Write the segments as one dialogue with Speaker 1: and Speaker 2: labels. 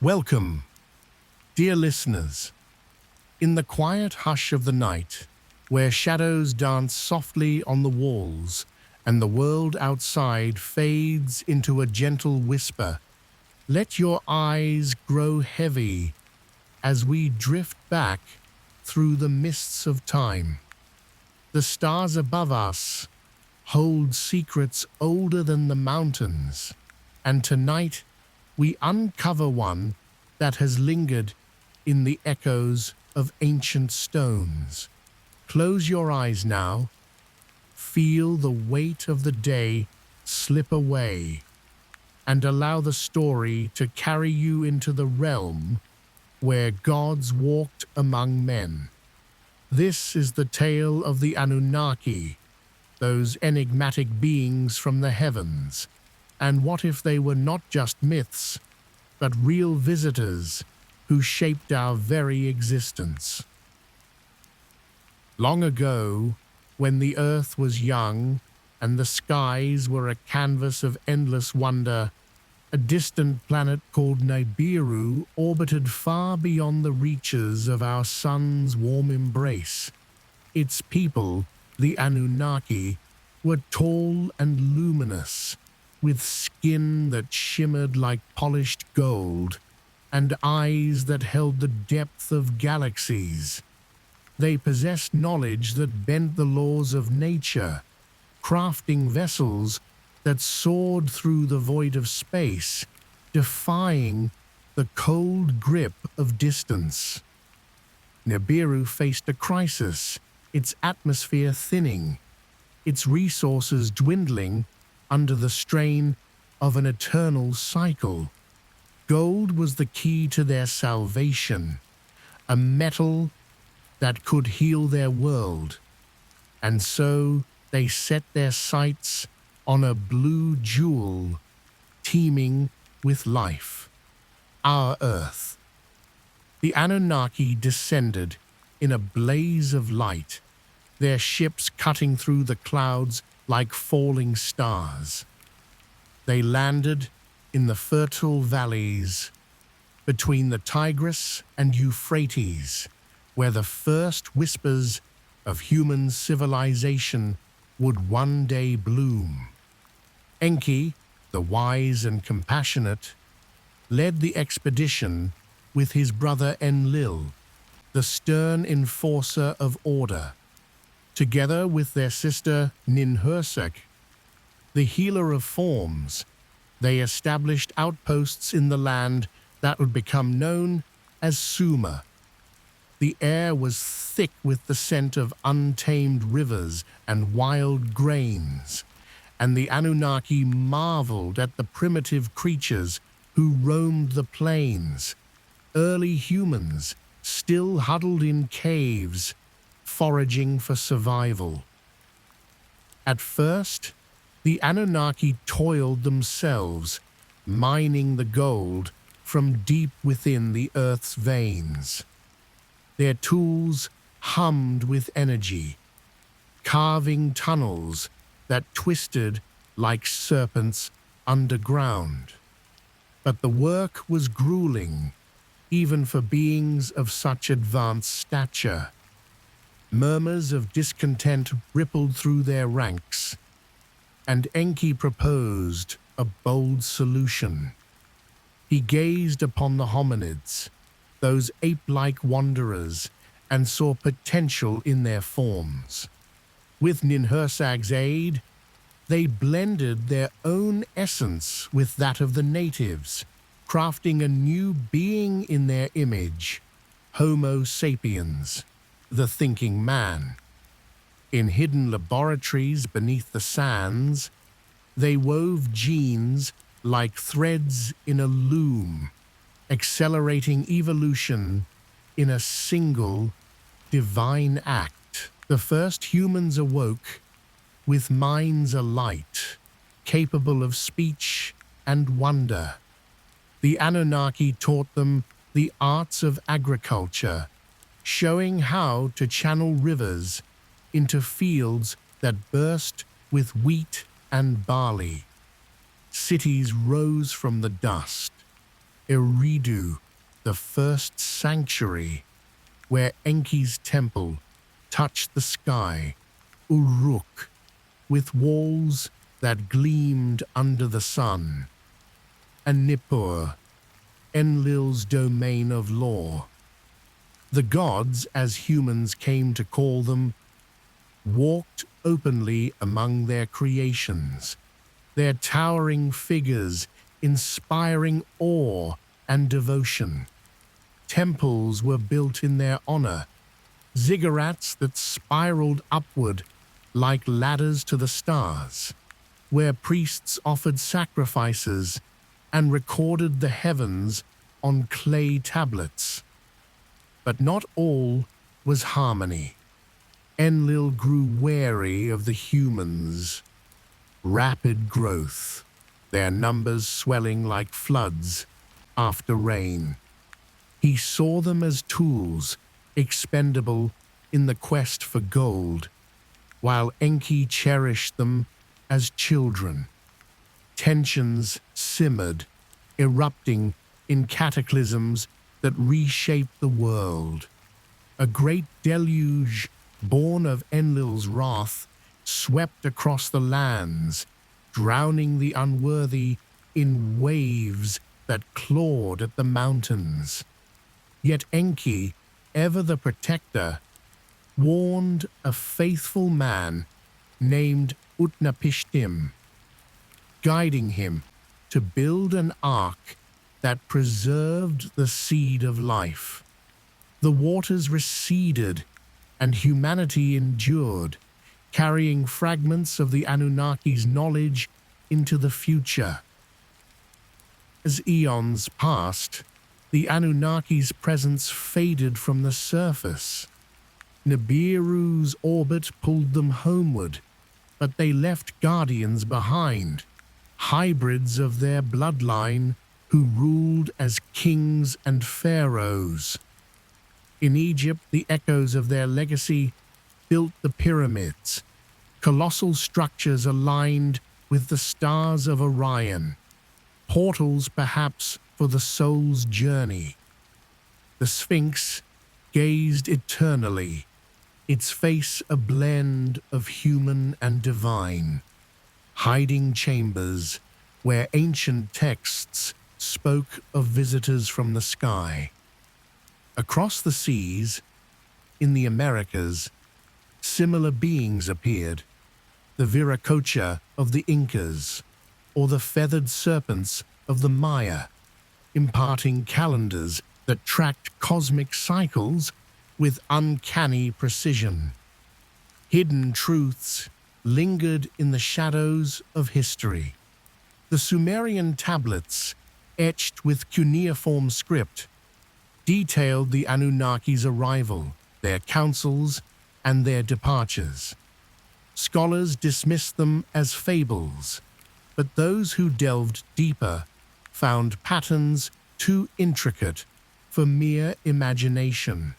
Speaker 1: Welcome, dear listeners. In the quiet hush of the night, where shadows dance softly on the walls and the world outside fades into a gentle whisper, let your eyes grow heavy as we drift back through the mists of time. The stars above us hold secrets older than the mountains, and tonight we uncover one that has lingered in the echoes of ancient stones. Close your eyes now, feel the weight of the day slip away, and allow the story to carry you into the realm where gods walked among men. This is the tale of the Anunnaki, those enigmatic beings from the heavens. And what if they were not just myths, but real visitors who shaped our very existence? Long ago, when the earth was young and the skies were a canvas of endless wonder, a distant planet called Nibiru orbited far beyond the reaches of our sun's warm embrace. Its people, the Anunnaki, were tall and luminous, with skin that shimmered like polished gold and eyes that held the depth of galaxies. They possessed knowledge that bent the laws of nature, crafting vessels that soared through the void of space, defying the cold grip of distance. Nibiru faced a crisis, its atmosphere thinning, its resources dwindling under the strain of an eternal cycle. Gold was the key to their salvation, a metal that could heal their world, and so they set their sights on a blue jewel teeming with life, our Earth. The Anunnaki descended in a blaze of light, their ships cutting through the clouds like falling stars. They landed in the fertile valleys between the Tigris and Euphrates, where the first whispers of human civilization would one day bloom. Enki, the wise and compassionate, led the expedition with his brother Enlil, the stern enforcer of order. Together with their sister Ninhursag, the healer of forms, they established outposts in the land that would become known as Sumer. The air was thick with the scent of untamed rivers and wild grains, and the Anunnaki marveled at the primitive creatures who roamed the plains, early humans still huddled in caves, foraging for survival. At first, the Anunnaki toiled themselves, mining the gold from deep within the Earth's veins. Their tools hummed with energy, carving tunnels that twisted like serpents underground. But the work was grueling, even for beings of such advanced stature. Murmurs of discontent rippled through their ranks, and Enki proposed a bold solution. He gazed upon the hominids, those ape-like wanderers, and saw potential in their forms. With Ninhursag's aid, they blended their own essence with that of the natives, crafting a new being in their image, Homo sapiens, the thinking man. In hidden laboratories beneath the sands, they wove genes like threads in a loom, accelerating evolution in a single divine act. The first humans awoke with minds alight, capable of speech and wonder. The Anunnaki taught them the arts of agriculture, showing how to channel rivers into fields that burst with wheat and barley. Cities rose from the dust, Eridu, the first sanctuary, where Enki's temple touched the sky. Uruk, with walls that gleamed under the sun. And Nippur, Enlil's domain of law. The gods, as humans came to call them, walked openly among their creations, their towering figures inspiring awe and devotion. Temples were built in their honor, ziggurats that spiraled upward like ladders to the stars, where priests offered sacrifices and recorded the heavens on clay tablets. But not all was harmony. Enlil grew wary of the humans' rapid growth, their numbers swelling like floods after rain. He saw them as tools, expendable in the quest for gold, while Enki cherished them as children. Tensions simmered, erupting in cataclysms that reshaped the world. A great deluge, born of Enlil's wrath, swept across the lands, drowning the unworthy in waves that clawed at the mountains. Yet Enki, ever the protector, warned a faithful man named Utnapishtim, guiding him to build an ark that preserved the seed of life. The waters receded and humanity endured, carrying fragments of the Anunnaki's knowledge into the future. As eons passed, the Anunnaki's presence faded from the surface. Nibiru's orbit pulled them homeward, but they left guardians behind, hybrids of their bloodline who ruled as kings and pharaohs. In Egypt, the echoes of their legacy built the pyramids, colossal structures aligned with the stars of Orion, portals perhaps for the soul's journey. The Sphinx gazed eternally, its face a blend of human and divine, hiding chambers where ancient texts spoke of visitors from the sky. Across the seas, in the Americas, similar beings appeared, the Viracocha of the Incas, or the feathered serpents of the Maya, imparting calendars that tracked cosmic cycles with uncanny precision. Hidden truths lingered in the shadows of history. The Sumerian tablets, etched with cuneiform script, detailed the Anunnaki's arrival, their councils, and their departures. Scholars dismissed them as fables, but those who delved deeper found patterns too intricate for mere imagination.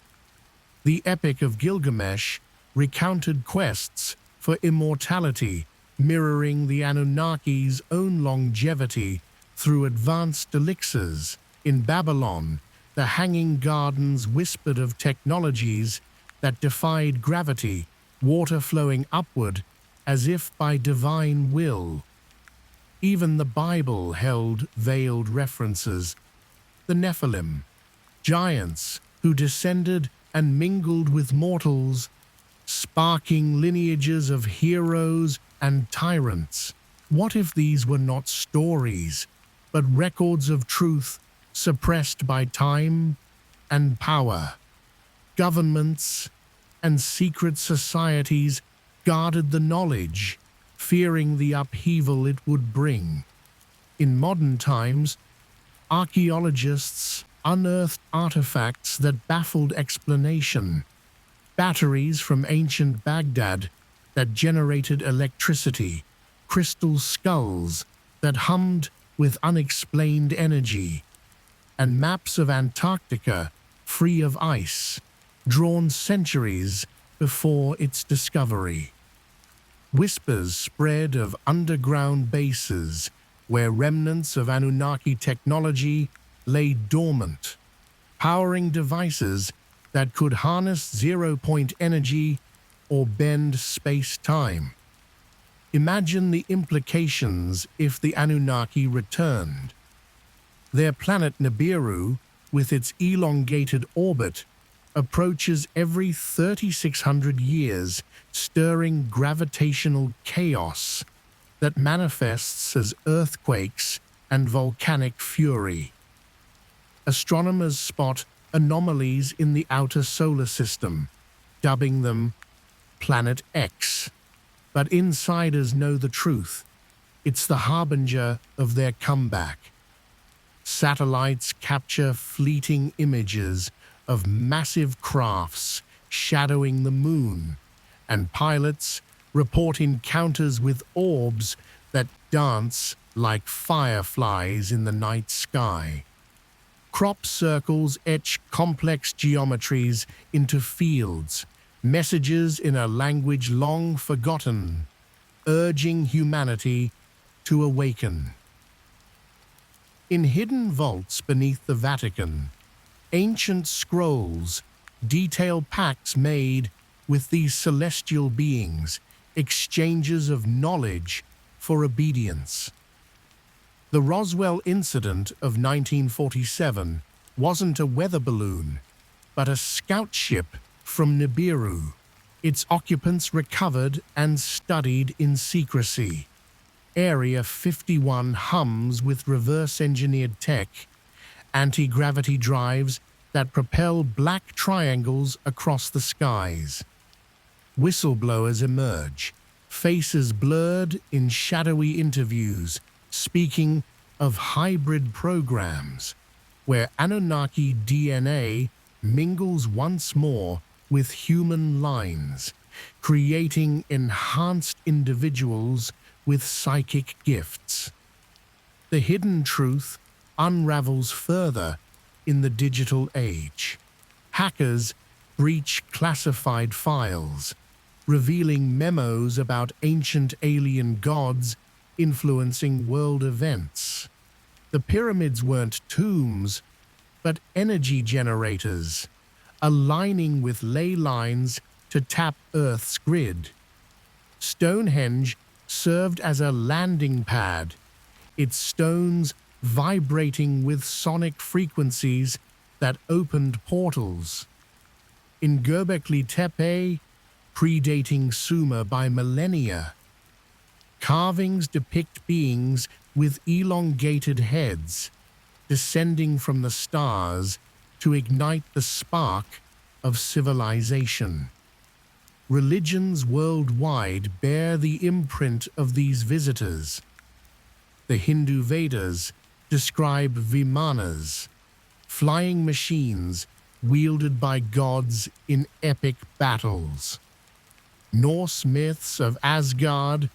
Speaker 1: The Epic of Gilgamesh recounted quests for immortality, mirroring the Anunnaki's own longevity through advanced elixirs. In Babylon, the Hanging Gardens whispered of technologies that defied gravity, water flowing upward as if by divine will. Even the Bible held veiled references. The Nephilim, giants who descended and mingled with mortals, sparking lineages of heroes and tyrants. What if these were not stories, but records of truth suppressed by time and power? Governments and secret societies guarded the knowledge, fearing the upheaval it would bring. In modern times, archaeologists unearthed artifacts that baffled explanation. Batteries from ancient Baghdad that generated electricity, crystal skulls that hummed with unexplained energy, and maps of Antarctica free of ice, drawn centuries before its discovery. Whispers spread of underground bases where remnants of Anunnaki technology lay dormant, powering devices that could harness zero-point energy or bend space-time. Imagine the implications if the Anunnaki returned. Their planet Nibiru, with its elongated orbit, approaches every 3,600 years, stirring gravitational chaos that manifests as earthquakes and volcanic fury. Astronomers spot anomalies in the outer solar system, dubbing them Planet X. But insiders know the truth. It's the harbinger of their comeback. Satellites capture fleeting images of massive crafts shadowing the moon, and pilots report encounters with orbs that dance like fireflies in the night sky. Crop circles etch complex geometries into fields, messages in a language long forgotten, urging humanity to awaken. In hidden vaults beneath the Vatican, ancient scrolls detail pacts made with these celestial beings, exchanges of knowledge for obedience. The Roswell incident of 1947 wasn't a weather balloon, but a scout ship from Nibiru. Its occupants recovered and studied in secrecy. Area 51 hums with reverse-engineered tech, anti-gravity drives that propel black triangles across the skies. Whistleblowers emerge, faces blurred in shadowy interviews, speaking of hybrid programs, where Anunnaki DNA mingles once more with human lines, creating enhanced individuals with psychic gifts. The hidden truth unravels further in the digital age. Hackers breach classified files, revealing memos about ancient alien gods influencing world events. The pyramids weren't tombs, but energy generators, aligning with ley lines to tap Earth's grid. Stonehenge served as a landing pad, its stones vibrating with sonic frequencies that opened portals. In Göbekli Tepe, predating Sumer by millennia, carvings depict beings with elongated heads, descending from the stars to ignite the spark of civilization. Religions worldwide bear the imprint of these visitors. The Hindu Vedas describe Vimanas, flying machines wielded by gods in epic battles. Norse myths of Asgard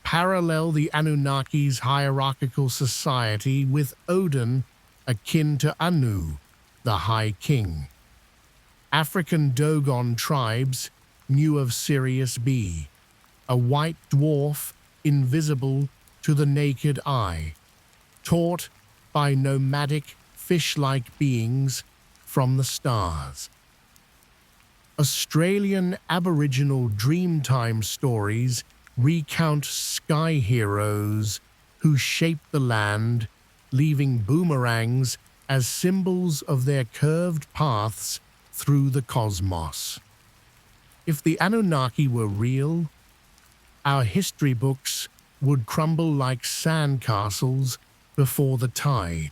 Speaker 1: parallel the Anunnaki's hierarchical society, with Odin akin to Anu, the High King. African Dogon tribes knew of Sirius B, a white dwarf invisible to the naked eye, taught by nomadic fish-like beings from the stars. Australian Aboriginal Dreamtime stories recount sky heroes who shaped the land, leaving boomerangs as symbols of their curved paths through the cosmos. If the Anunnaki were real, our history books would crumble like sandcastles before the tide.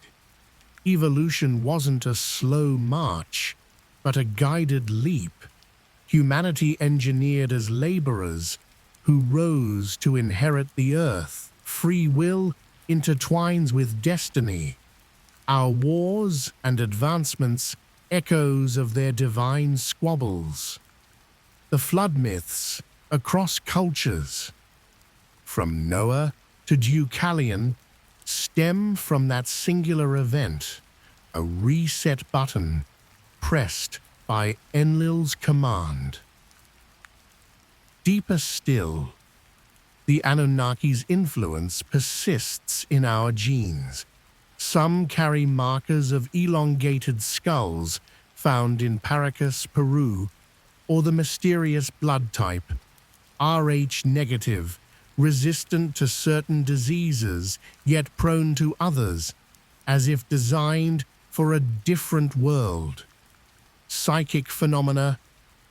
Speaker 1: Evolution wasn't a slow march, but a guided leap. Humanity engineered as laborers who rose to inherit the earth. Free will intertwines with destiny. Our wars and advancements echoes of their divine squabbles. The flood myths across cultures, from Noah to Deucalion, stem from that singular event, a reset button pressed by Enlil's command. Deeper still, the Anunnaki's influence persists in our genes, Some carry markers of elongated skulls found in Paracas, Peru, or the mysterious blood type, Rh negative, resistant to certain diseases yet prone to others, as if designed for a different world. Psychic phenomena,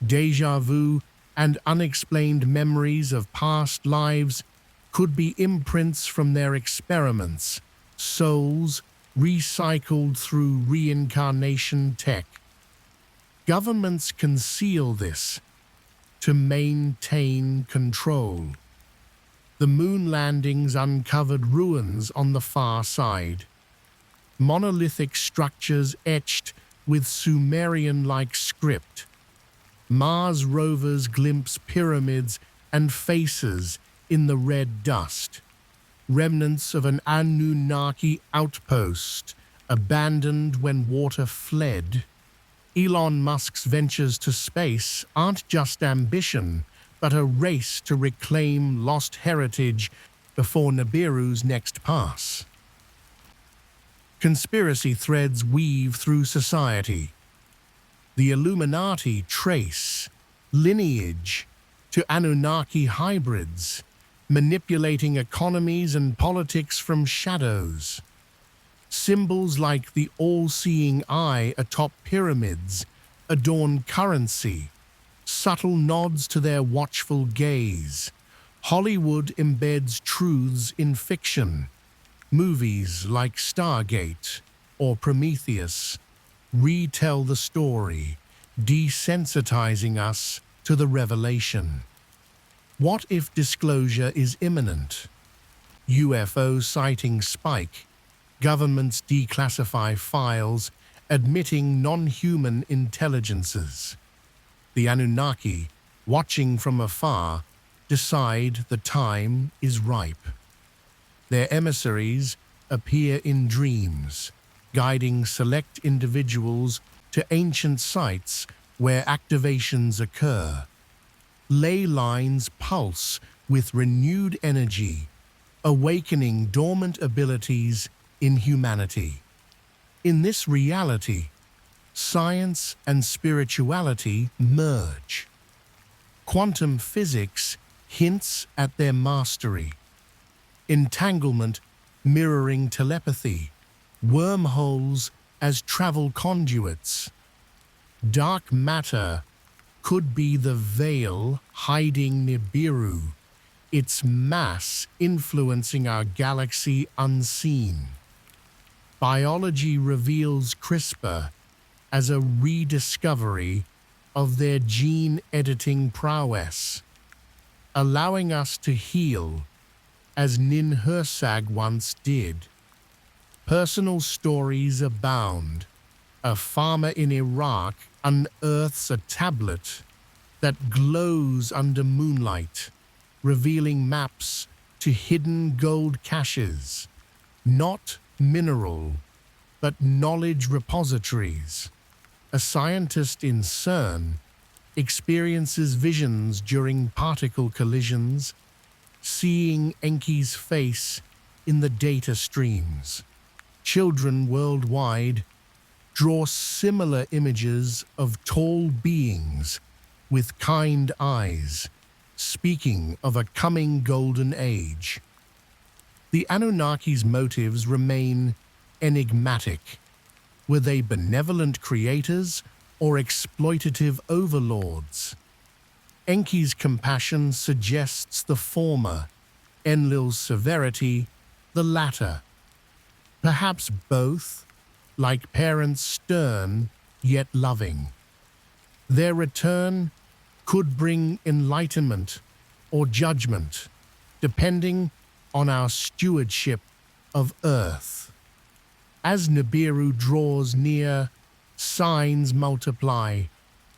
Speaker 1: déjà vu, and unexplained memories of past lives could be imprints from their experiments, souls recycled through reincarnation tech. Governments conceal this to maintain control. The moon landings uncovered ruins on the far side, monolithic structures etched with Sumerian-like script. Mars rovers glimpse pyramids and faces in the red dust, remnants of an Anunnaki outpost abandoned when water fled. Elon Musk's ventures to space aren't just ambition, but a race to reclaim lost heritage before Nibiru's next pass. Conspiracy threads weave through society. The Illuminati trace lineage to Anunnaki hybrids, manipulating economies and politics from shadows. Symbols like the all-seeing eye atop pyramids adorn currency, subtle nods to their watchful gaze. Hollywood embeds truths in fiction. Movies like Stargate or Prometheus retell the story, desensitizing us to the revelation. What if disclosure is imminent? UFO sightings spike. Governments declassify files, admitting non-human intelligences. The Anunnaki, watching from afar, decide the time is ripe. Their emissaries appear in dreams, guiding select individuals to ancient sites where activations occur. Ley lines pulse with renewed energy, awakening dormant abilities in humanity. In this reality, science and spirituality merge. Quantum physics hints at their mastery. Entanglement mirroring telepathy, wormholes as travel conduits. Dark matter could be the veil hiding Nibiru, its mass influencing our galaxy unseen. Biology reveals CRISPR as a rediscovery of their gene-editing prowess, allowing us to heal as Ninhursag once did. Personal stories abound. A farmer in Iraq unearths a tablet that glows under moonlight, revealing maps to hidden gold caches, not mineral, but knowledge repositories. A scientist in CERN experiences visions during particle collisions, seeing Enki's face in the data streams. Children worldwide draw similar images of tall beings with kind eyes, speaking of a coming golden age. The Anunnaki's motives remain enigmatic. Were they benevolent creators or exploitative overlords? Enki's compassion suggests the former, Enlil's severity, the latter. Perhaps both, like parents stern yet loving. Their return could bring enlightenment or judgment, depending on our stewardship of Earth. As Nibiru draws near, signs multiply,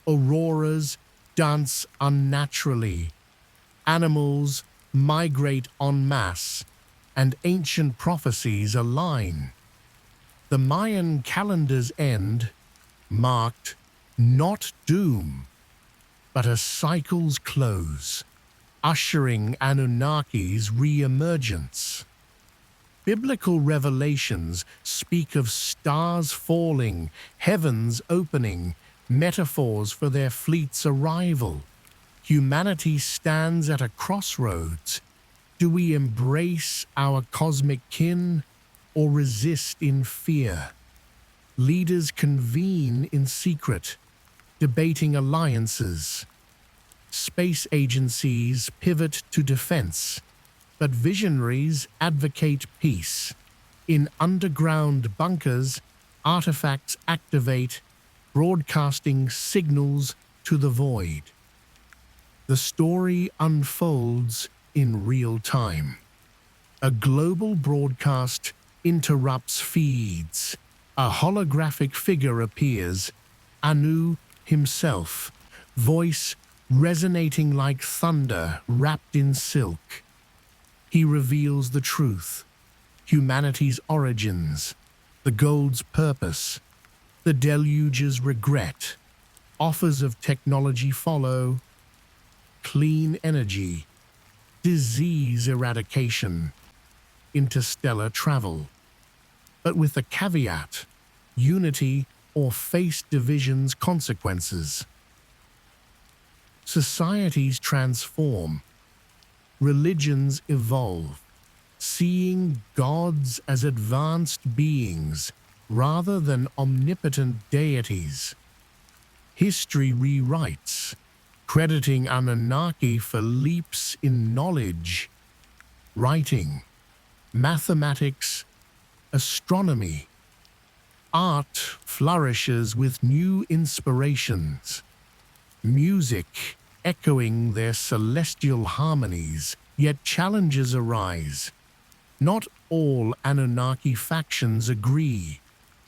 Speaker 1: auroras dance unnaturally, animals migrate en masse, and ancient prophecies align. The Mayan calendar's end marked not doom, but a cycle's close, ushering Anunnaki's re-emergence. Biblical revelations speak of stars falling, heavens opening, metaphors for their fleet's arrival. Humanity stands at a crossroads. Do we embrace our cosmic kin or resist in fear? Leaders convene in secret, debating alliances. Space agencies pivot to defense, but visionaries advocate peace. In underground bunkers, artifacts activate, broadcasting signals to the void. The story unfolds in real time. A global broadcast interrupts feeds. A holographic figure appears, Anu himself, voice resonating like thunder wrapped in silk. He reveals the truth, humanity's origins, the gold's purpose, the deluge's regret. Offers of technology follow: clean energy, disease eradication, interstellar travel. But with a caveat: unity or face division's consequences. Societies transform, religions evolve, seeing gods as advanced beings rather than omnipotent deities. History rewrites, crediting Anunnaki for leaps in knowledge, writing, mathematics, astronomy. Art flourishes with new inspirations, music echoing their celestial harmonies, yet challenges arise. Not all Anunnaki factions agree.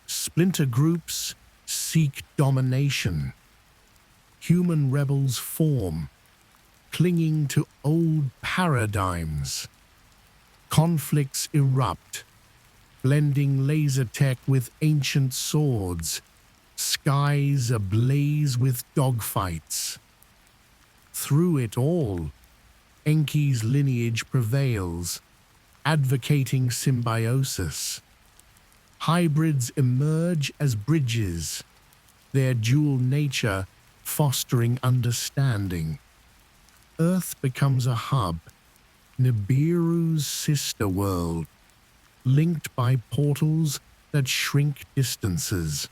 Speaker 1: Splinter groups seek domination. Human rebels form, clinging to old paradigms. Conflicts erupt, blending laser tech with ancient swords, skies ablaze with dogfights. Through it all, Enki's lineage prevails, advocating symbiosis. Hybrids emerge as bridges, their dual nature fostering understanding. Earth becomes a hub, Nibiru's sister world, linked by portals that shrink distances.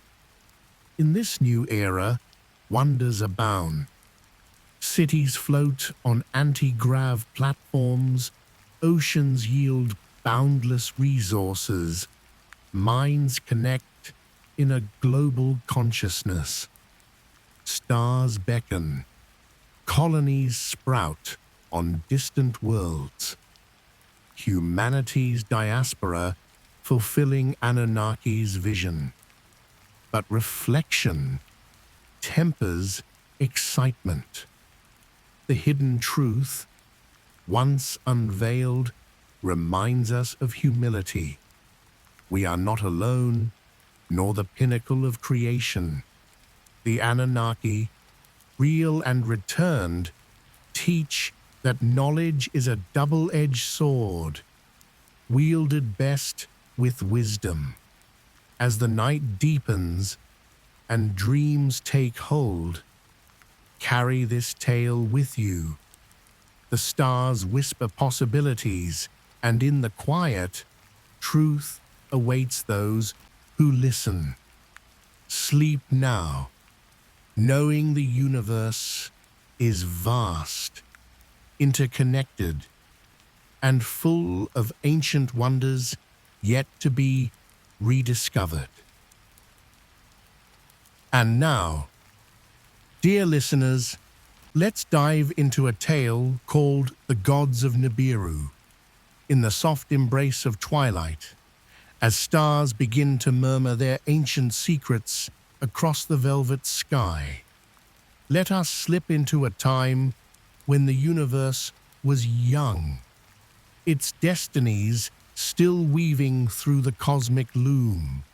Speaker 1: In this new era, wonders abound. Cities float on anti-grav platforms, oceans yield boundless resources, minds connect in a global consciousness. Stars beckon, colonies sprout on distant worlds. Humanity's diaspora fulfilling Anunnaki's vision. But reflection tempers excitement. The hidden truth, once unveiled, reminds us of humility. We are not alone, nor the pinnacle of creation. The Anunnaki, real and returned, teach that knowledge is a double-edged sword, wielded best with wisdom. As the night deepens and dreams take hold, carry this tale with you. The stars whisper possibilities, and in the quiet, truth awaits those who listen. Sleep now, knowing the universe is vast, interconnected, and full of ancient wonders yet to be rediscovered. And now, dear listeners, let's dive into a tale called The Gods of Nibiru. In the soft embrace of twilight, as stars begin to murmur their ancient secrets across the velvet sky, let us slip into a time when the universe was young, its destinies still weaving through the cosmic loom.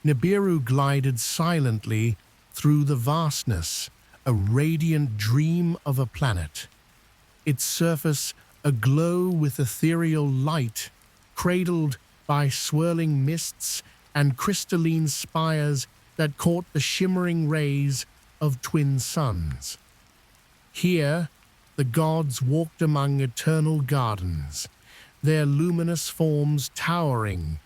Speaker 1: Nibiru glided silently through the vastness, a radiant dream of a planet. Its surface aglow with ethereal light, cradled by swirling mists and crystalline spires that caught the shimmering rays of twin suns. Here, the gods walked among eternal gardens, their luminous forms towering,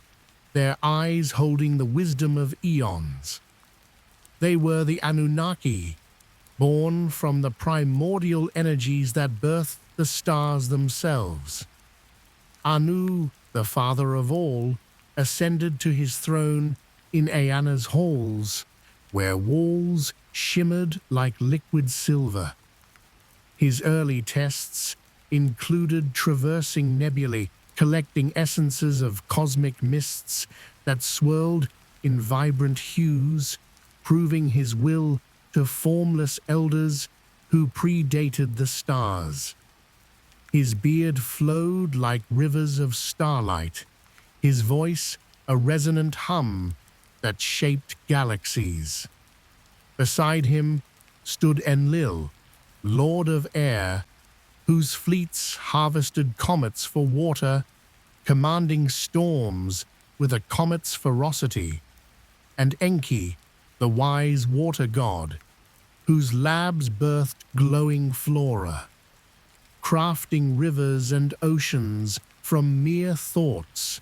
Speaker 1: their eyes holding the wisdom of eons. They were the Anunnaki, born from the primordial energies that birthed the stars themselves. Anu, the father of all, ascended to his throne in Eanna's halls, where walls shimmered like liquid silver. His early tests included traversing nebulae, collecting essences of cosmic mists that swirled in vibrant hues, proving his will to formless elders who predated the stars. His beard flowed like rivers of starlight, his voice a resonant hum that shaped galaxies. Beside him stood Enlil, Lord of Air, whose fleets harvested comets for water, commanding storms with a comet's ferocity, and Enki, the wise water god, whose labs birthed glowing flora, crafting rivers and oceans from mere thoughts,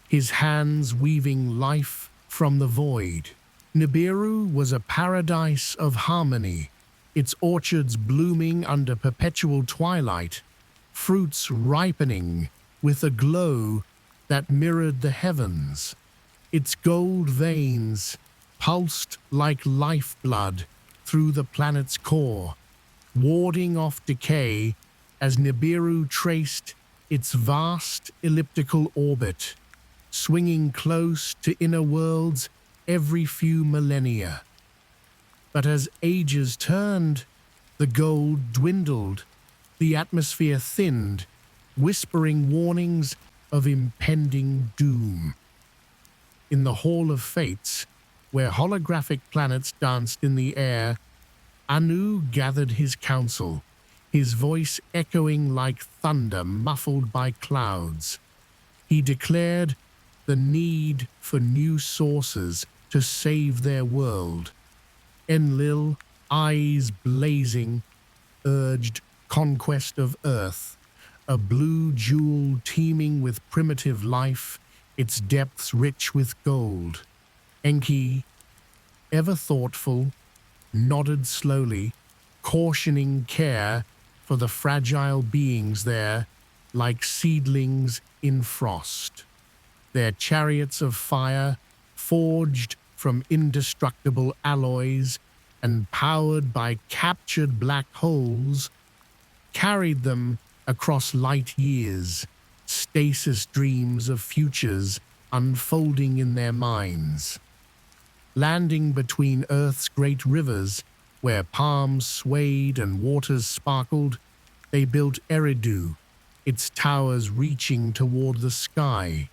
Speaker 1: his hands weaving life from the void. Nibiru was a paradise of harmony, its orchards blooming under perpetual twilight, fruits ripening with a glow that mirrored the heavens. Its gold veins pulsed like lifeblood through the planet's core, warding off decay as Nibiru traced its vast elliptical orbit, swinging close to inner worlds every few millennia. But as ages turned, the gold dwindled, the atmosphere thinned, whispering warnings of impending doom. In the Hall of Fates, where holographic planets danced in the air, Anu gathered his council, his voice echoing like thunder muffled by clouds. He declared the need for new sources to save their world. Enlil, eyes blazing, urged conquest of Earth, a blue jewel teeming with primitive life, its depths rich with gold. Enki, ever thoughtful, nodded slowly, cautioning care for the fragile beings there, like seedlings in frost. Their chariots of fire, forged from indestructible alloys and powered by captured black holes, carried them across light years, stasis dreams of futures unfolding in their minds. Landing between Earth's great rivers, where palms swayed and waters sparkled, they built Eridu, its towers reaching toward the sky,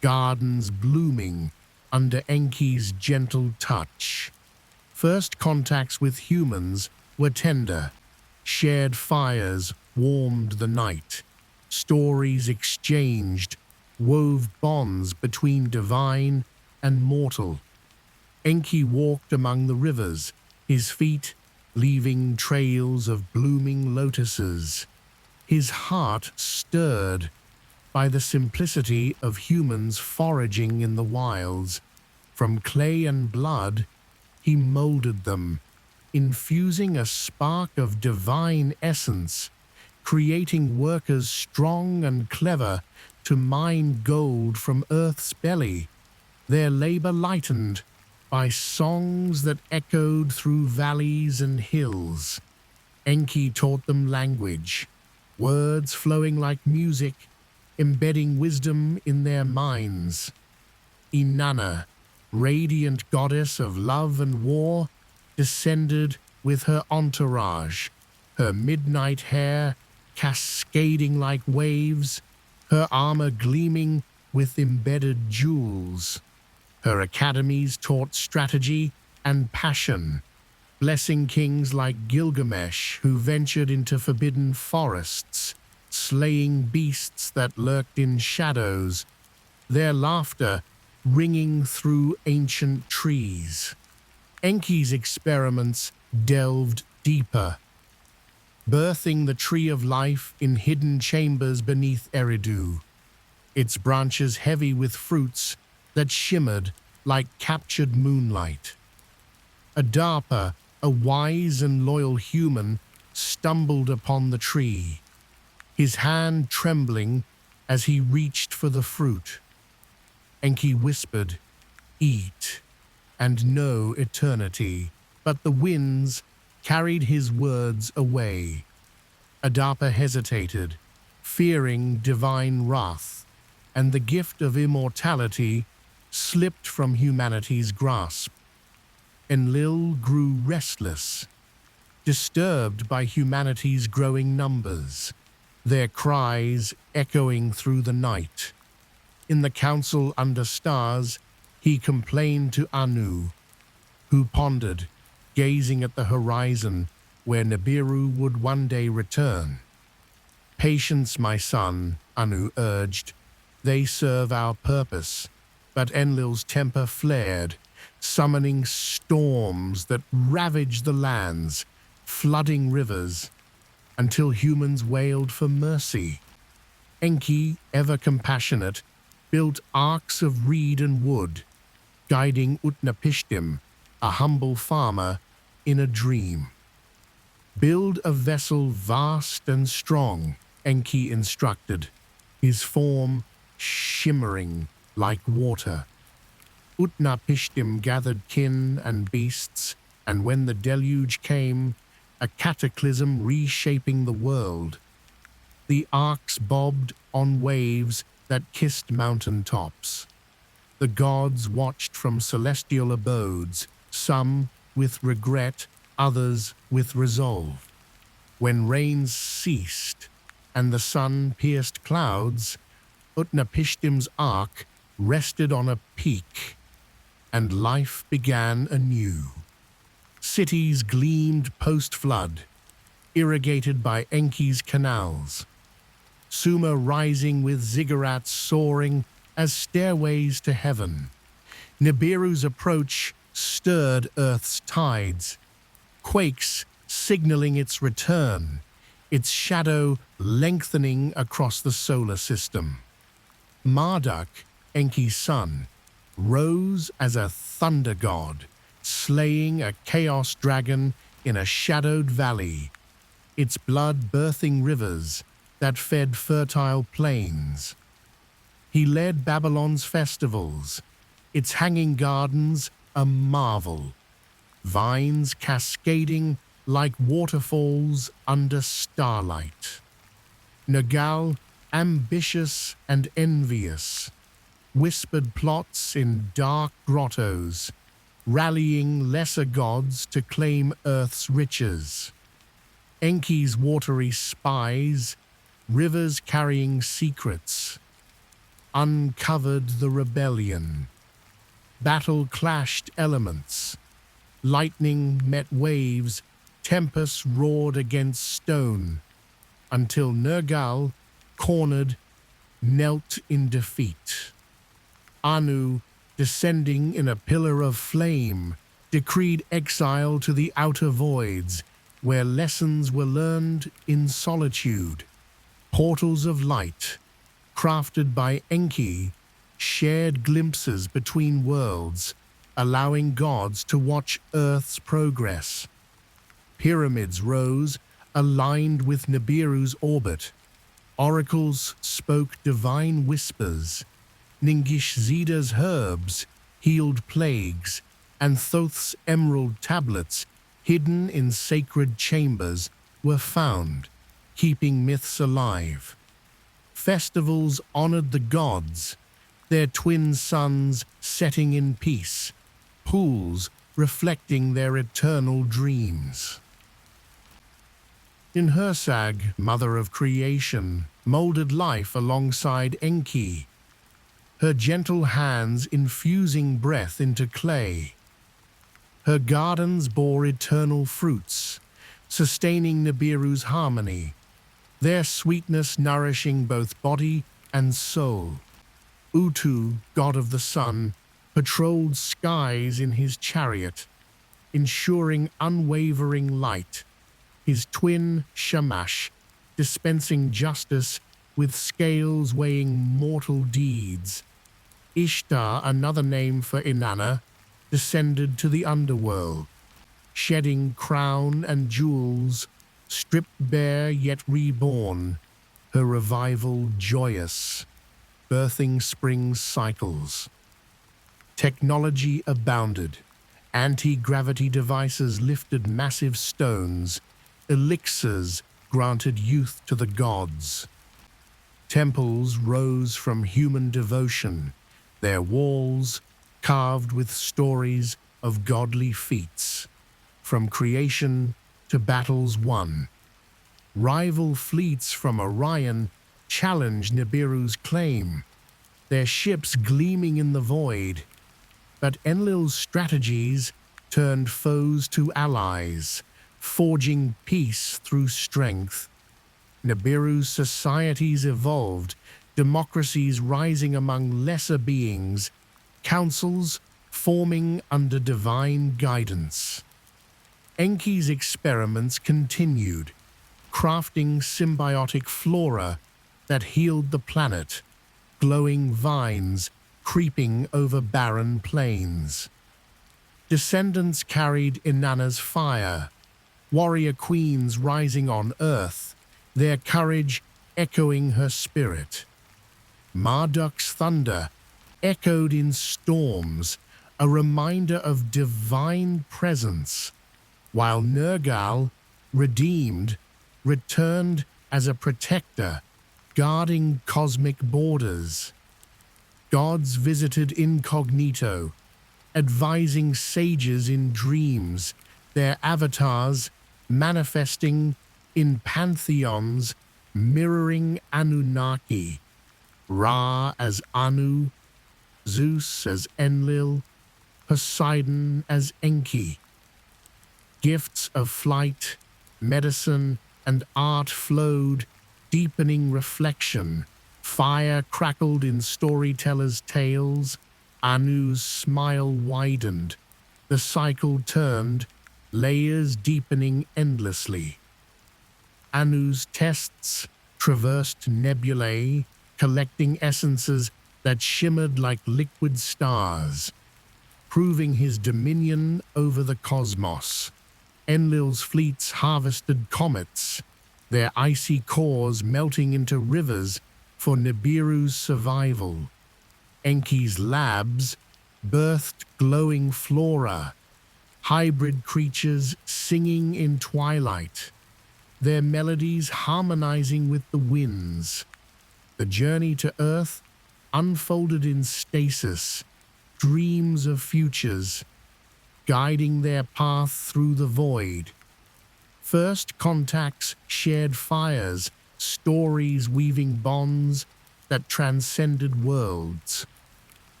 Speaker 1: gardens blooming under Enki's gentle touch. First contacts with humans were tender. Shared fires warmed the night. Stories exchanged wove bonds between divine and mortal. Enki walked among the rivers, his feet leaving trails of blooming lotuses. His heart stirred by the simplicity of humans foraging in the wilds. From clay and blood, he molded them, infusing a spark of divine essence, creating workers strong and clever to mine gold from Earth's belly, their labor lightened by songs that echoed through valleys and hills. Enki taught them language, words flowing like music, embedding wisdom in their minds. Inanna, radiant goddess of love and war, descended with her entourage, her midnight hair cascading like waves, her armor gleaming with embedded jewels. Her academies taught strategy and passion, blessing kings like Gilgamesh who ventured into forbidden forests, slaying beasts that lurked in shadows, their laughter ringing through ancient trees. Enki's experiments delved deeper, birthing the tree of life in hidden chambers beneath Eridu, its branches heavy with fruits that shimmered like captured moonlight. Adapa, a wise and loyal human, stumbled upon the tree, his hand trembling as he reached for the fruit. Enki whispered, "Eat and know eternity," but the winds carried his words away. Adapa hesitated, fearing divine wrath, and the gift of immortality slipped from humanity's grasp. Enlil grew restless, disturbed by humanity's growing numbers, their cries echoing through the night. In the council under stars, he complained to Anu, who pondered, gazing at the horizon where Nibiru would one day return. "Patience, my son," Anu urged. "They serve our purpose." But Enlil's temper flared, summoning storms that ravaged the lands, flooding rivers, until humans wailed for mercy. Enki, ever compassionate, built arks of reed and wood, guiding Utnapishtim, a humble farmer, in a dream. "Build a vessel vast and strong," Enki instructed, his form shimmering like water. Utnapishtim gathered kin and beasts, and when the deluge came, a cataclysm reshaping the world, the arks bobbed on waves that kissed mountain tops. The gods watched from celestial abodes, some with regret, others with resolve. When rains ceased and the sun pierced clouds, Utnapishtim's ark rested on a peak, and life began anew. Cities gleamed post-flood, irrigated by Enki's canals. Sumer rising with ziggurats soaring as stairways to heaven. Nibiru's approach stirred Earth's tides, quakes signaling its return, its shadow lengthening across the solar system. Marduk, Enki's son, rose as a thunder god, slaying a chaos dragon in a shadowed valley, its blood birthing rivers that fed fertile plains. He led Babylon's festivals, its hanging gardens a marvel, vines cascading like waterfalls under starlight. Nergal, ambitious and envious, whispered plots in dark grottos, rallying lesser gods to claim Earth's riches. Enki's watery spies, rivers carrying secrets, uncovered the rebellion. Battle clashed elements. Lightning met waves, tempests roared against stone, until Nergal, cornered, knelt in defeat. Anu, descending in a pillar of flame, decreed exile to the outer voids, where lessons were learned in solitude. Portals of light, crafted by Enki, shared glimpses between worlds, allowing gods to watch Earth's progress. Pyramids rose, aligned with Nibiru's orbit. Oracles spoke divine whispers. Ningishzida's herbs healed plagues, and Thoth's emerald tablets, hidden in sacred chambers, were found, keeping myths alive. Festivals honored the gods, their twin suns setting in peace, pools reflecting their eternal dreams. Ninhursag, mother of creation, molded life alongside Enki, her gentle hands infusing breath into clay. Her gardens bore eternal fruits, sustaining Nibiru's harmony, their sweetness nourishing both body and soul. Utu, god of the sun, patrolled skies in his chariot, ensuring unwavering light. His twin, Shamash, dispensing justice with scales weighing mortal deeds. Ishtar, another name for Inanna, descended to the underworld, shedding crown and jewels, stripped bare yet reborn, her revival joyous, birthing spring cycles. Technology abounded. Anti-gravity devices lifted massive stones. Elixirs granted youth to the gods. Temples rose from human devotion, their walls carved with stories of godly feats, from creation to battles won. Rival fleets from Orion challenged Nibiru's claim, their ships gleaming in the void. But Enlil's strategies turned foes to allies, forging peace through strength. Nibiru's societies evolved, democracies rising among lesser beings, councils forming under divine guidance. Enki's experiments continued, crafting symbiotic flora that healed the planet, glowing vines creeping over barren plains. Descendants carried Inanna's fire, warrior queens rising on earth, their courage echoing her spirit. Marduk's thunder echoed in storms, a reminder of divine presence, while Nergal, redeemed, returned as a protector, guarding cosmic borders. Gods visited incognito, advising sages in dreams, their avatars manifesting in pantheons mirroring Anunnaki, Ra as Anu, Zeus as Enlil, Poseidon as Enki. Gifts of flight, medicine, and art flowed, deepening reflection. Fire crackled in storytellers' tales. Anu's smile widened. The cycle turned, layers deepening endlessly. Anu's tests traversed nebulae, collecting essences that shimmered like liquid stars, proving his dominion over the cosmos. Enlil's fleets harvested comets, their icy cores melting into rivers for Nibiru's survival. Enki's labs birthed glowing flora, hybrid creatures singing in twilight, their melodies harmonizing with the winds. The journey to Earth unfolded in stasis, dreams of futures, guiding their path through the void. First contacts shared fires, stories weaving bonds that transcended worlds.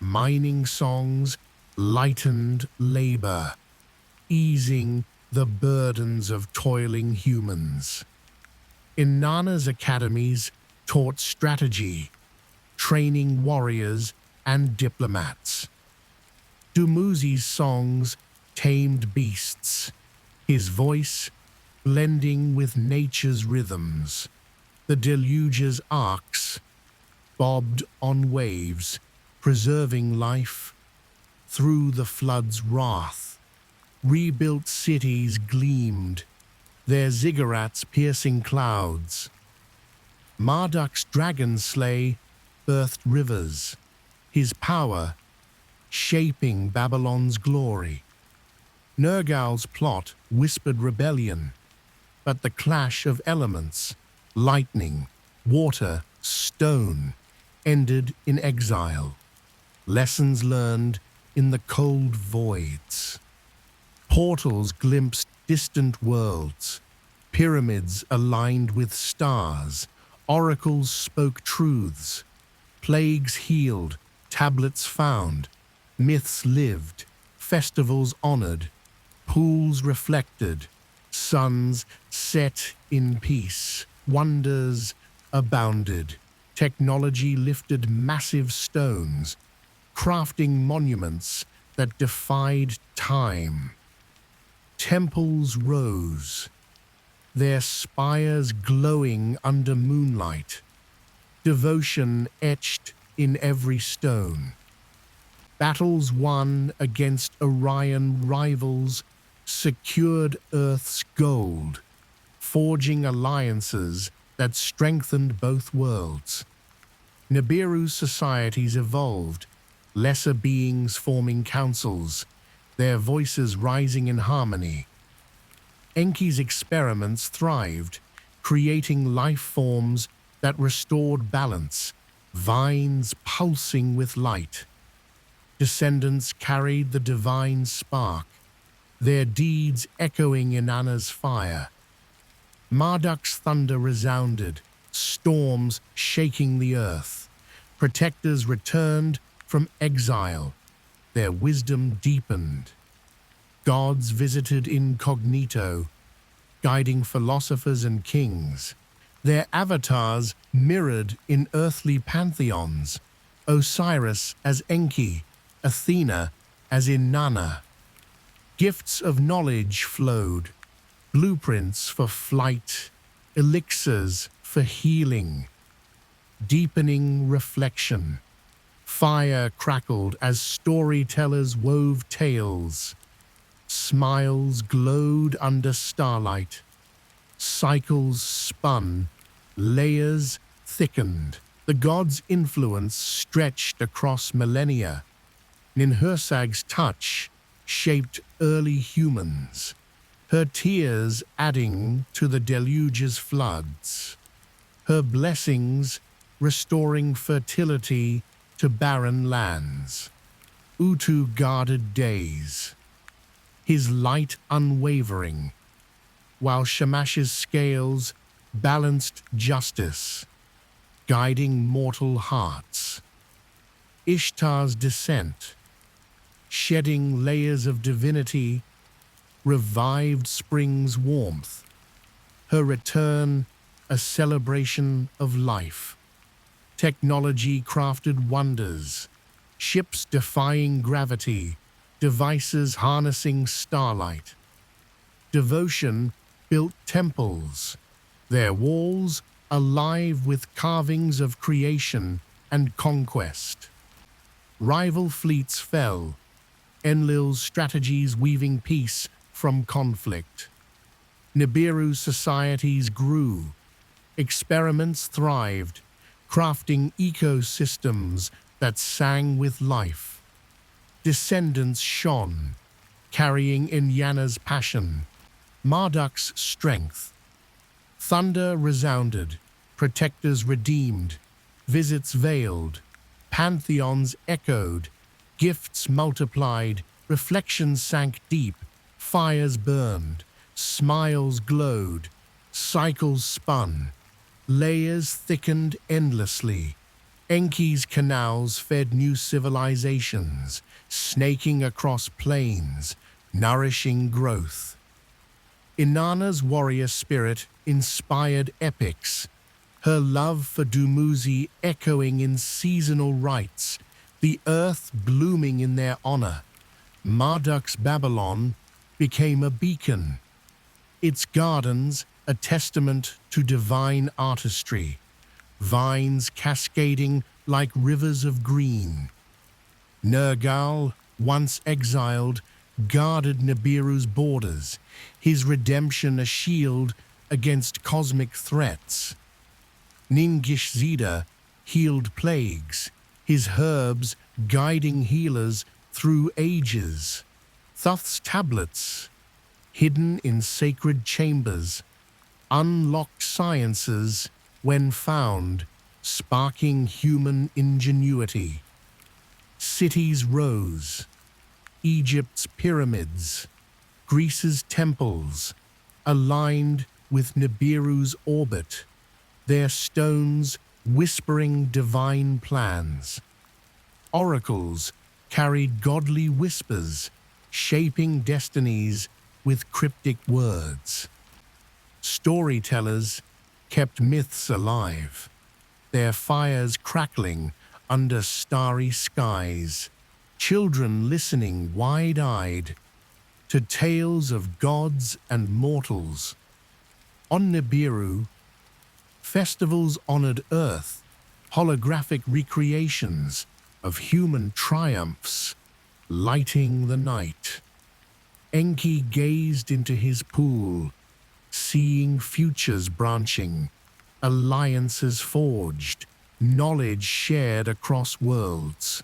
Speaker 1: Mining songs lightened labor, easing the burdens of toiling humans. Inanna's academies taught strategy, training warriors and diplomats. Dumuzi's songs tamed beasts, his voice blending with nature's rhythms. The deluge's arcs bobbed on waves, preserving life through the flood's wrath. Rebuilt cities gleamed, their ziggurats piercing clouds. Marduk's dragon slay birthed rivers, his power shaping Babylon's glory. Nergal's plot whispered rebellion, but the clash of elements, lightning, water, stone, ended in exile. Lessons learned in the cold voids. Portals glimpsed distant worlds. Pyramids aligned with stars. Oracles spoke truths. Plagues healed. Tablets found. Myths lived. Festivals honored. Pools reflected. Suns set in peace. Wonders abounded. Technology lifted massive stones, crafting monuments that defied time. Temples rose, their spires glowing under moonlight, devotion etched in every stone. Battles won against Orion rivals secured Earth's gold, forging alliances that strengthened both worlds. Nibiru's societies evolved, lesser beings forming councils, their voices rising in harmony. Enki's experiments thrived, creating life forms that restored balance, vines pulsing with light. Descendants carried the divine spark, their deeds echoing Inanna's fire. Marduk's thunder resounded, storms shaking the earth. Protectors returned from exile, their wisdom deepened. Gods visited incognito, guiding philosophers and kings. Their avatars mirrored in earthly pantheons, Osiris as Enki, Athena as Inanna. Gifts of knowledge flowed, blueprints for flight, elixirs for healing, deepening reflection. Fire crackled as storytellers wove tales. Smiles glowed under starlight. Cycles spun, layers thickened. The gods' influence stretched across millennia. Ninhursag's touch shaped early humans, her tears adding to the deluge's floods, her blessings restoring fertility to barren lands. Utu guarded days, his light unwavering, while Shamash's scales balanced justice, guiding mortal hearts. Ishtar's descent, shedding layers of divinity, revived spring's warmth. Her return, a celebration of life. Technology crafted wonders, ships defying gravity, devices harnessing starlight. Devotion built temples, their walls alive with carvings of creation and conquest. Rival fleets fell, Enlil's strategies weaving peace from conflict. Nibiru's societies grew, experiments thrived, crafting ecosystems that sang with life. Descendants shone, carrying Inanna's passion, Marduk's strength. Thunder resounded, protectors redeemed, visits veiled, pantheons echoed, gifts multiplied, reflections sank deep, fires burned, smiles glowed, cycles spun, layers thickened endlessly. Enki's canals fed new civilizations, snaking across plains, nourishing growth. Inanna's warrior spirit inspired epics, her love for Dumuzi echoing in seasonal rites, the earth blooming in their honor. Marduk's Babylon became a beacon, its gardens a testament to divine artistry, vines cascading like rivers of green. Nergal, once exiled, guarded Nibiru's borders, his redemption a shield against cosmic threats. Ningishzida healed plagues, his herbs guiding healers through ages. Thoth's tablets, hidden in sacred chambers, unlocked sciences when found, sparking human ingenuity. Cities rose, Egypt's pyramids, Greece's temples, aligned with Nibiru's orbit, their stones whispering divine plans. Oracles carried godly whispers, shaping destinies with cryptic words. Storytellers kept myths alive, their fires crackling under starry skies, children listening wide-eyed to tales of gods and mortals. On Nibiru, festivals honored Earth, holographic recreations of human triumphs, lighting the night. Enki gazed into his pool, seeing futures branching, alliances forged, knowledge shared across worlds.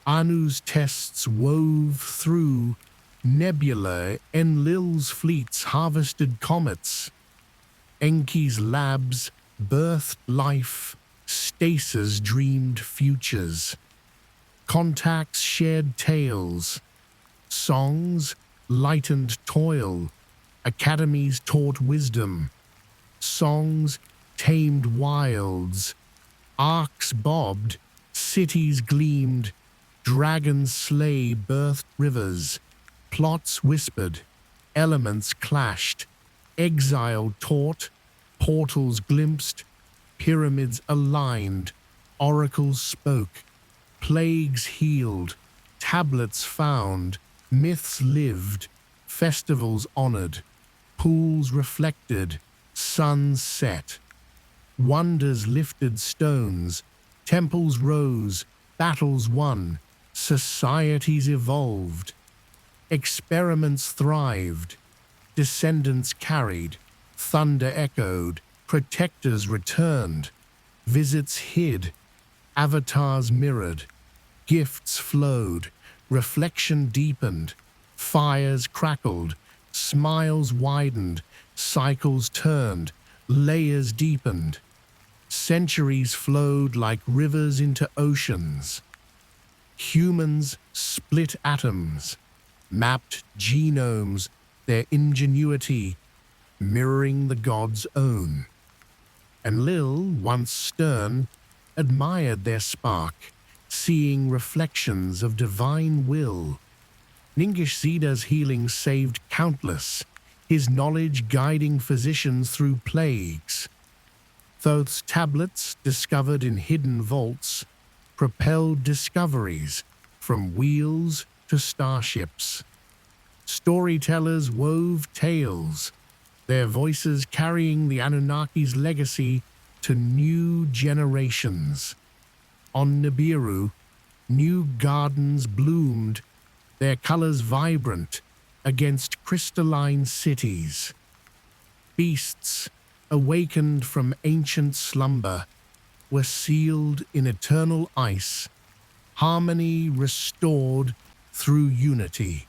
Speaker 1: Anu's tests wove through nebula, Enlil's fleets harvested comets. Enki's labs birthed life, Stasis dreamed futures. Contacts shared tales, songs lightened toil, academies taught wisdom, songs tamed wilds, arcs bobbed, cities gleamed, dragons slay birthed rivers, plots whispered, elements clashed, exile taught, portals glimpsed, pyramids aligned, oracles spoke, plagues healed, tablets found, myths lived, festivals honored, pools reflected, suns set, wonders lifted stones, temples rose, battles won, societies evolved, experiments thrived, descendants carried, thunder echoed, protectors returned, visits hid, avatars mirrored, gifts flowed, reflection deepened, fires crackled, smiles widened, cycles turned, layers deepened. Centuries flowed like rivers into oceans. Humans split atoms, mapped genomes, their ingenuity mirroring the gods' own. Enlil, once stern, admired their spark, seeing reflections of divine will. Ningishzida's healing saved countless, his knowledge guiding physicians through plagues. Thoth's tablets, discovered in hidden vaults, propelled discoveries from wheels to starships. Storytellers wove tales, their voices carrying the Anunnaki's legacy to new generations. On Nibiru, new gardens bloomed, their colors vibrant against crystalline cities. Beasts, awakened from ancient slumber, were sealed in eternal ice, harmony restored through unity.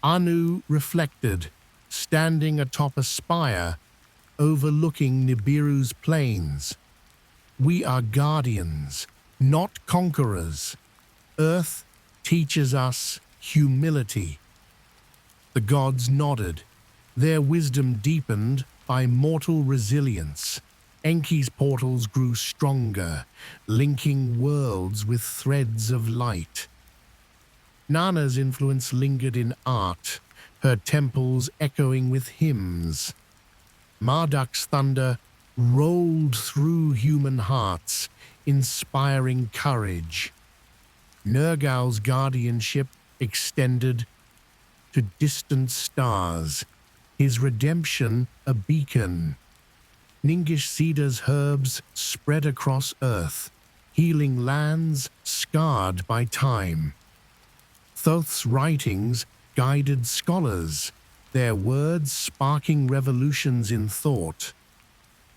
Speaker 1: Anu reflected, standing atop a spire overlooking Nibiru's plains. We are guardians, not conquerors. Earth teaches us humility. The gods nodded, their wisdom deepened by mortal resilience. Enki's portals grew stronger, linking worlds with threads of light. Nana's influence lingered in art, her temples echoing with hymns. Marduk's thunder rolled through human hearts, inspiring courage. Nergal's guardianship extended to distant stars, his redemption a beacon. Ningishzida's herbs spread across Earth, healing lands scarred by time. Thoth's writings guided scholars, their words sparking revolutions in thought.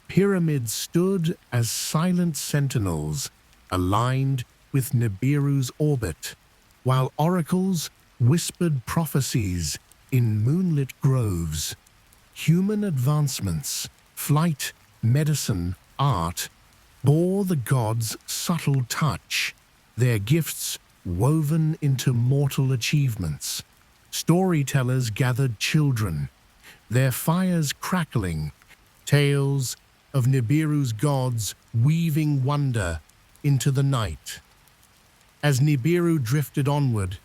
Speaker 1: Pyramids stood as silent sentinels, aligned with Nibiru's orbit, while oracles whispered prophecies in moonlit groves. Human advancements, flight, medicine, art, bore the gods' subtle touch, their gifts woven into mortal achievements. Storytellers gathered children, their fires crackling, tales of Nibiru's gods weaving wonder into the night. As Nibiru drifted onward,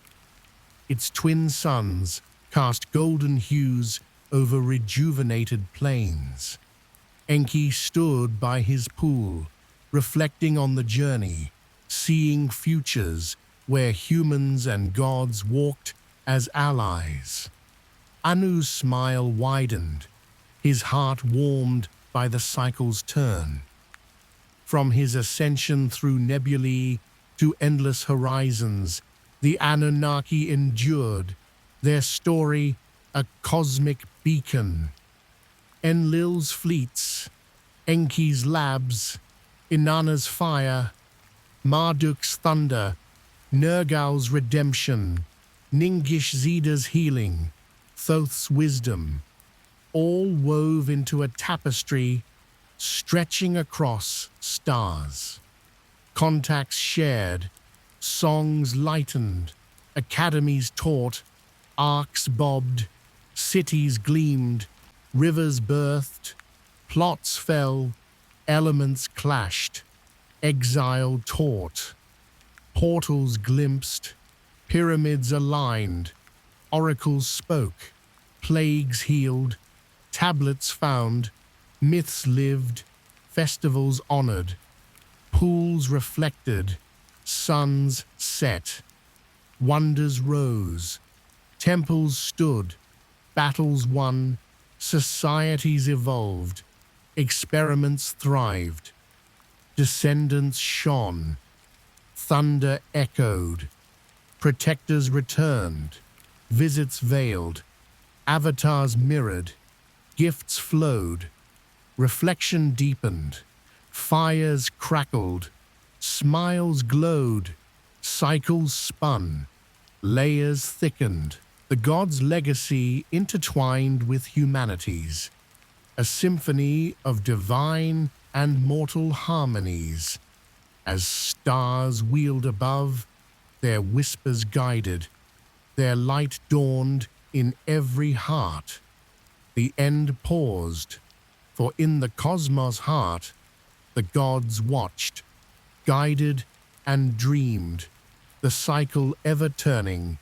Speaker 1: its twin suns cast golden hues over rejuvenated plains. Enki stood by his pool, reflecting on the journey, seeing futures where humans and gods walked as allies. Anu's smile widened, his heart warmed by the cycle's turn. From his ascension through nebulae to endless horizons, the Anunnaki endured, their story a cosmic beacon. Enlil's fleets, Enki's labs, Inanna's fire, Marduk's thunder, Nergal's redemption, Ningish Zeda's healing, Thoth's wisdom, all wove into a tapestry stretching across stars. Contacts shared, songs lightened, academies taught, arcs bobbed, cities gleamed, rivers birthed, plots fell, elements clashed, exile taught, portals glimpsed, pyramids aligned, oracles spoke, plagues healed, tablets found, myths lived, festivals honored, pools reflected, suns set, wonders rose, temples stood, battles won, societies evolved, experiments thrived, descendants shone, thunder echoed, protectors returned, visits veiled, avatars mirrored, gifts flowed, reflection deepened, fires crackled, smiles glowed, cycles spun, layers thickened, the gods' legacy intertwined with humanity's, a symphony of divine and mortal harmonies. As stars wheeled above, their whispers guided, their light dawned in every heart. The end paused, for in the cosmos' heart, the gods watched, guided and dreamed, the cycle ever turning,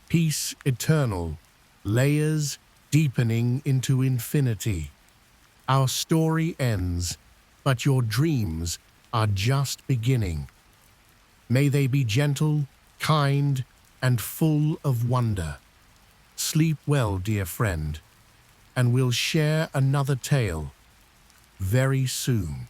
Speaker 1: peace eternal, layers deepening into infinity. Our story ends, but your dreams are just beginning. May they be gentle, kind, and full of wonder. Sleep well, dear friend, and we'll share another tale very soon.